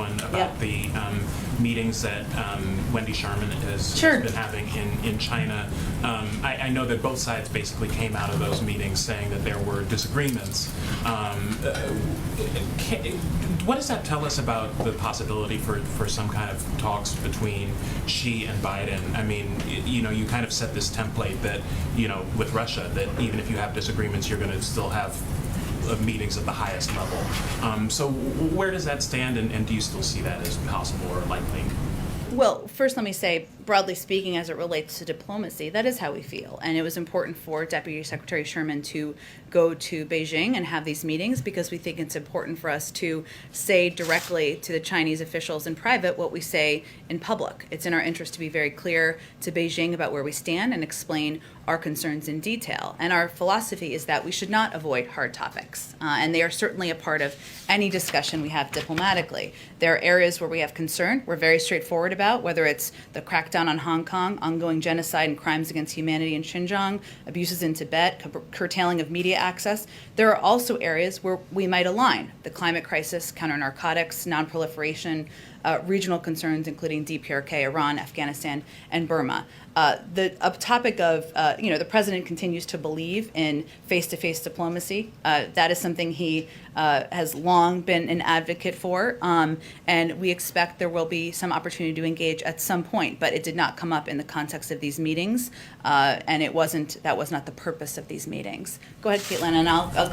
one about the meetings that Wendy Sharman has Sure. been having in China. I know that both sides basically came out of those meetings saying that there were disagreements. What does that tell us about the possibility for some kind of talks between Xi and Biden? I mean, you kind of set this template that, with Russia, that even if you have disagreements, you're going to still have meetings at the highest level. So where does that stand, and do you still see that as possible or likely? Well, first let me say, broadly speaking, as it relates to diplomacy, that is how we feel. And it was important for Deputy Secretary Sherman to go to Beijing and have these meetings because we think it's important for us to say directly to the Chinese officials in private what we say in public. It's in our interest to be very clear to Beijing about where we stand and explain our concerns in detail. And our philosophy is that we should not avoid hard topics. And they are certainly a part of any discussion we have diplomatically. There are areas where we have concern. We're very straightforward about, whether it's the crackdown on Hong Kong, ongoing genocide and crimes against humanity in Xinjiang, abuses in Tibet, curtailing of media access. There are also areas where we might align: the climate crisis, counter-narcotics, non-proliferation, regional concerns, including DPRK, Iran, Afghanistan, and Burma. The topic of, the president continues to believe in face-to-face diplomacy. That is something he has long been an advocate for, and we expect there will be some opportunity to engage at some point, but it did not come up in the context of these meetings, and that was not the purpose of these meetings. Go ahead, Caitlin, and I'll go